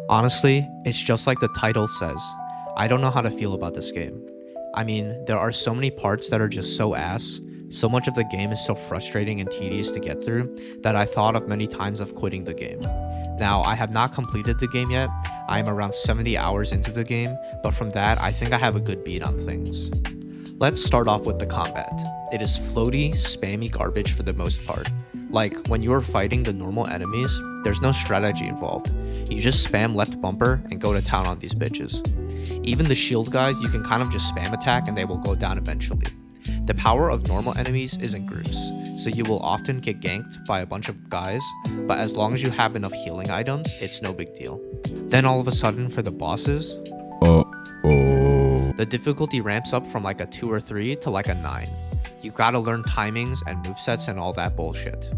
Honestly, it's just like the title says. I don't know how to feel about this game. I mean, there are so many parts that are just so ass. So much of the game is so frustrating and tedious to get through that I thought of many times of quitting the game. Now, I have not completed the game yet. I am around 70 hours into the game, but from that, I think I have a good beat on things. Let's start off with the combat. It is floaty, spammy garbage for the most part. Like, when you are fighting the normal enemies, there's no strategy involved. You just spam left bumper and go to town on these bitches. Even the shield guys, you can kind of just spam attack and they will go down eventually. The power of normal enemies is in groups, so you will often get ganked by a bunch of guys, but as long as you have enough healing items, it's no big deal. Then all of a sudden for the bosses, Uh-oh. the difficulty ramps up from like a 2 or 3 to like a 9. You gotta learn timings and movesets and all that bullshit.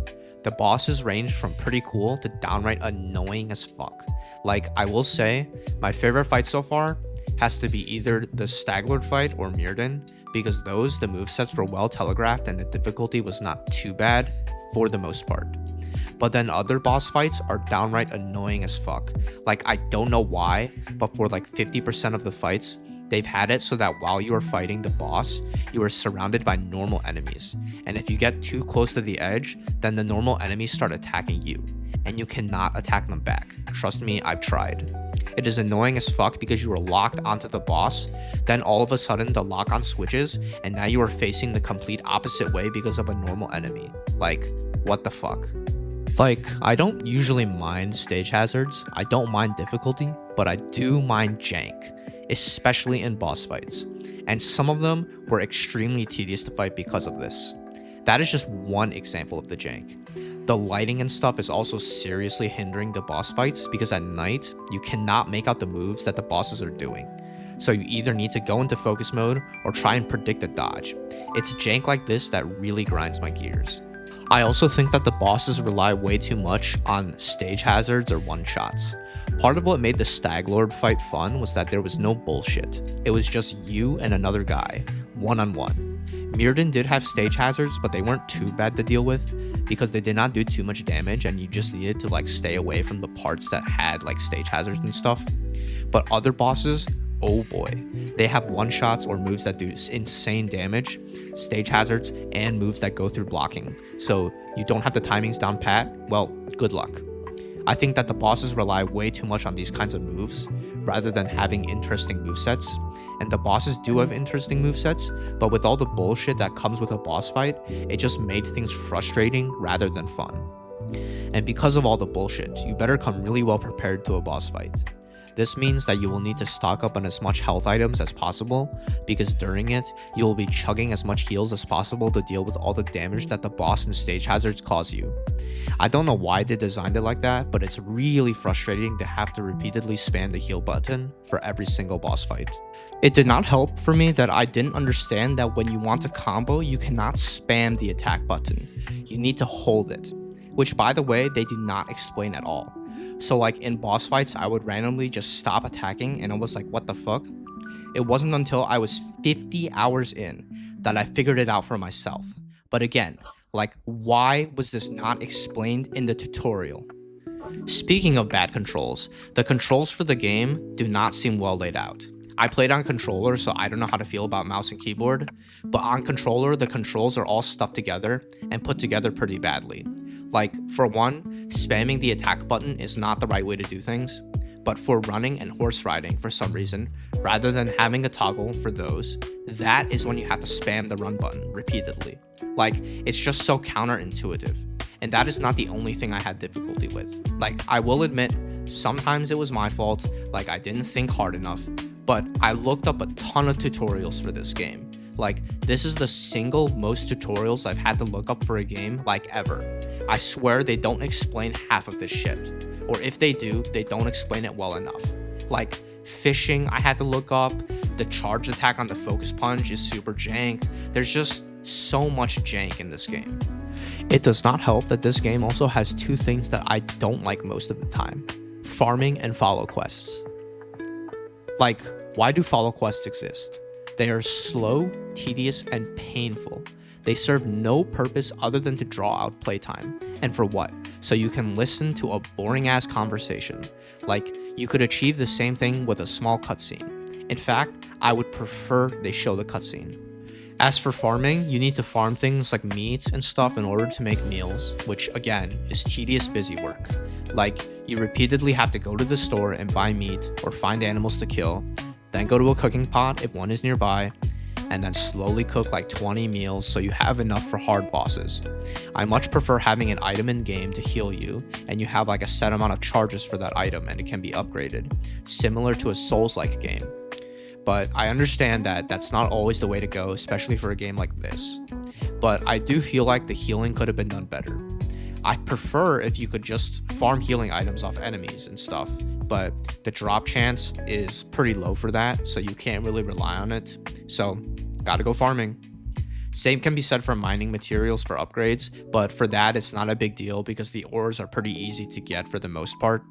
The bosses range from pretty cool to downright annoying as fuck. Like, I will say, my favorite fight so far has to be either the Staglord fight or Mirrodin, because those, the movesets were well telegraphed and the difficulty was not too bad for the most part. But then other boss fights are downright annoying as fuck. Like, I don't know why, but for like 50% of the fights, they've had it so that while you are fighting the boss, you are surrounded by normal enemies. And if you get too close to the edge, then the normal enemies start attacking you. And you cannot attack them back. Trust me, I've tried. It is annoying as fuck because you are locked onto the boss, then all of a sudden the lock-on switches, and now you are facing the complete opposite way because of a normal enemy. Like, what the fuck? Like, I don't usually mind stage hazards, I don't mind difficulty, but I do mind jank, especially in boss fights, and some of them were extremely tedious to fight because of this. That is just one example of the jank. The lighting and stuff is also seriously hindering the boss fights because at night, you cannot make out the moves that the bosses are doing. So you either need to go into focus mode or try and predict a dodge. It's jank like this that really grinds my gears. I also think that the bosses rely way too much on stage hazards or one-shots. Part of what made the Staglord fight fun was that there was no bullshit. It was just you and another guy, one-on-one. Mirrodin did have stage hazards, but they weren't too bad to deal with because they did not do too much damage and you just needed to like stay away from the parts that had like stage hazards and stuff. But other bosses, oh boy, they have one-shots or moves that do insane damage, stage hazards, and moves that go through blocking. So you don't have the timings down pat, well, good luck. I think that the bosses rely way too much on these kinds of moves rather than having interesting movesets. And the bosses do have interesting movesets, but with all the bullshit that comes with a boss fight, it just made things frustrating rather than fun. And because of all the bullshit, you better come really well prepared to a boss fight. This means that you will need to stock up on as much health items as possible, because during it, you will be chugging as much heals as possible to deal with all the damage that the boss and stage hazards cause you. I don't know why they designed it like that, but it's really frustrating to have to repeatedly spam the heal button for every single boss fight. It did not help for me that I didn't understand that when you want to combo, you cannot spam the attack button. You need to hold it, which by the way, they do not explain at all. So like in boss fights, I would randomly just stop attacking and I was like, what the fuck? It wasn't until I was 50 hours in that I figured it out for myself. But again, like, why was this not explained in the tutorial? Speaking of bad controls, the controls for the game do not seem well laid out. I played on controller, so I don't know how to feel about mouse and keyboard, but on controller, the controls are all stuffed together and put together pretty badly. Like, for one, spamming the attack button is not the right way to do things, but for running and horse riding, for some reason, rather than having a toggle for those, that is when you have to spam the run button repeatedly. Like, it's just so counterintuitive. And that is not the only thing I had difficulty with. Like, I will admit, sometimes it was my fault, like I didn't think hard enough, but I looked up a ton of tutorials for this game. Like, this is the single most tutorials I've had to look up for a game, like, ever. I swear they don't explain half of this shit. Or if they do, they don't explain it well enough. Like, fishing, I had to look up. The charge attack on the focus punch is super jank. There's just so much jank in this game. It does not help that this game also has two things that I don't like most of the time: farming and follow quests. Like, why do follow quests exist? They are slow, tedious, and painful. They serve no purpose other than to draw out playtime. And for what? So you can listen to a boring ass conversation. Like, You could achieve the same thing with a small cutscene. In fact, I would prefer they show the cutscene. As for farming, you need to farm things like meat and stuff in order to make meals, which again is tedious busy work. Like, you repeatedly have to go to the store and buy meat or find animals to kill, then go to a cooking pot if one is nearby, and then slowly cook like 20 meals so you have enough for hard bosses. I much prefer having an item in game to heal you, and you have like a set amount of charges for that item and it can be upgraded, similar to a Souls-like game. But I understand that that's not always the way to go, especially for a game like this. But I do feel like the healing could have been done better. I prefer if you could just farm healing items off enemies and stuff, but the drop chance is pretty low for that, so you can't really rely on it. So, gotta go farming. Same can be said for mining materials for upgrades, but for that it's not a big deal because the ores are pretty easy to get for the most part.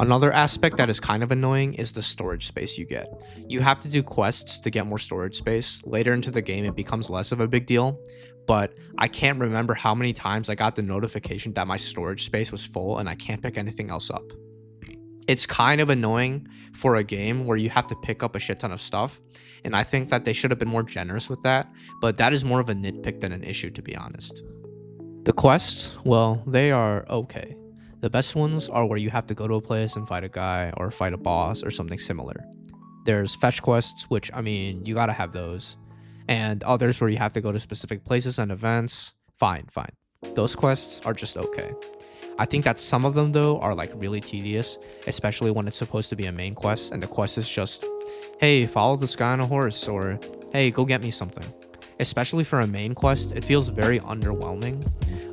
Another aspect that is kind of annoying is the storage space you get. You have to do quests to get more storage space. Later into the game it becomes less of a big deal, but I can't remember how many times I got the notification that my storage space was full and I can't pick anything else up. It's kind of annoying for a game where you have to pick up a shit ton of stuff, and I think that they should have been more generous with that, but that is more of a nitpick than an issue, to be honest. The quests, well, they are okay. The best ones are where you have to go to a place and fight a guy or fight a boss or something similar. There's fetch quests, which, I mean, you gotta have those. And others where you have to go to specific places and events. Fine. Those quests are just okay. I think that some of them, though, are like really tedious, especially when it's supposed to be a main quest and the quest is just, hey, follow this guy on a horse, or hey, go get me something. Especially for a main quest, it feels very underwhelming.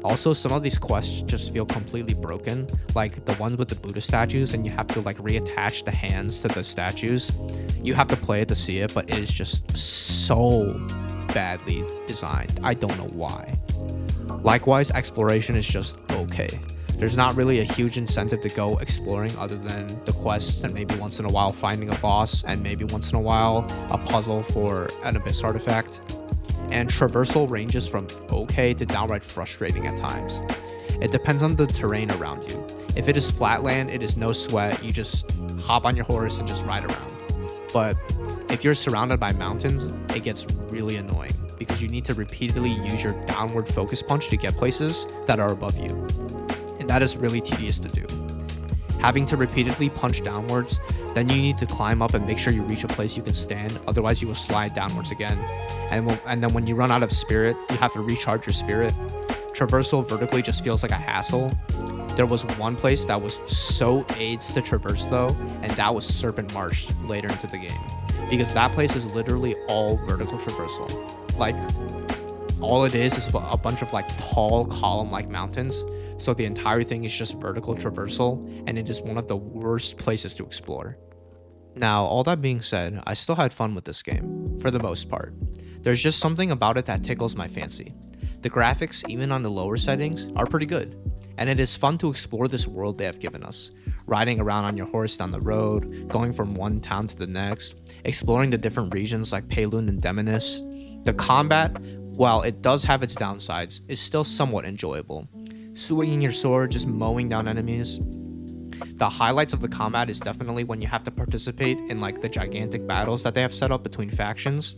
Also, some of these quests just feel completely broken, like the ones with the Buddha statues, and you have to like reattach the hands to the statues. You have to play it to see it, but it is just so badly designed. I don't know why. Likewise, exploration is just okay. There's not really a huge incentive to go exploring other than the quests and maybe once in a while finding a boss and maybe once in a while a puzzle for an abyss artifact. And traversal ranges from okay to downright frustrating at times. It depends on the terrain around you. If it is flatland, it is no sweat, you just hop on your horse and just ride around. But if you're surrounded by mountains, it gets really annoying because you need to repeatedly use your downward focus punch to get places that are above you. And that is really tedious to do. Having to repeatedly punch downwards, then you need to climb up and make sure you reach a place you can stand, otherwise you will slide downwards again. And then when you run out of spirit, you have to recharge your spirit. Traversal vertically just feels like a hassle. There was one place that was so AIDS to traverse though, and that was Serpent Marsh later into the game. Because that place is literally all vertical traversal. Like, all it is a bunch of like tall column-like mountains. So the entire thing is just vertical traversal, and it is one of the worst places to explore. Now, all that being said, I still had fun with this game, for the most part. There's just something about it that tickles my fancy. The graphics, even on the lower settings, are pretty good, and it is fun to explore this world they have given us. Riding around on your horse down the road, going from one town to the next, exploring the different regions like Peylun and Demonis. The combat, while it does have its downsides, is still somewhat enjoyable. Swinging your sword, just mowing down enemies. The highlights of the combat is definitely when you have to participate in like the gigantic battles that they have set up between factions.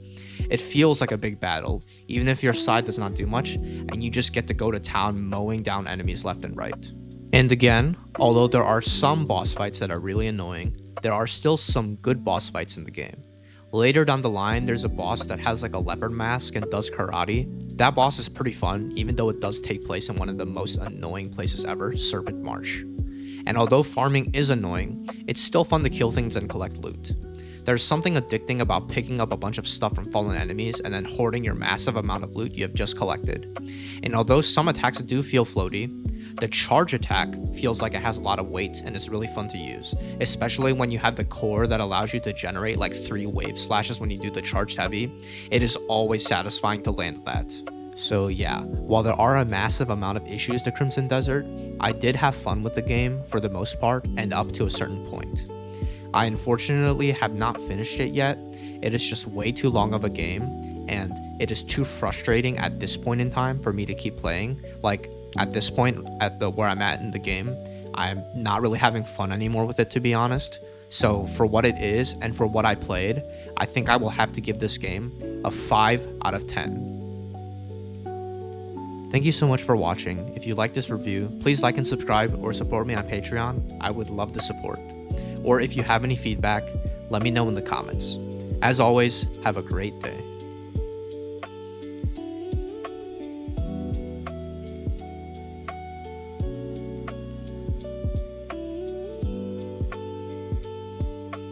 It feels like a big battle, even if your side does not do much, and you just get to go to town mowing down enemies left and right. And again, although there are some boss fights that are really annoying, there are still some good boss fights in the game. Later down the line, there's a boss that has like a leopard mask and does karate. That boss is pretty fun, even though it does take place in one of the most annoying places ever, Serpent Marsh. And although farming is annoying, it's still fun to kill things and collect loot. There's something addicting about picking up a bunch of stuff from fallen enemies and then hoarding your massive amount of loot you have just collected. And although some attacks do feel floaty, the charge attack feels like it has a lot of weight and is really fun to use, especially when you have the core that allows you to generate like 3 wave slashes when you do the charged heavy. It is always satisfying to land that. So yeah, while there are a massive amount of issues to Crimson Desert, I did have fun with the game for the most part and up to a certain point. I unfortunately have not finished it yet. It is just way too long of a game, and it is too frustrating at this point in time for me to keep playing. Like, at this point, where I'm at in the game, I'm not really having fun anymore with it, to be honest. So for what it is and for what I played, I think I will have to give this game a 5 out of 10. Thank you so much for watching. If you like this review, please like and subscribe or support me on Patreon. I would love the support. Or if you have any feedback, let me know in the comments. As always, have a great day.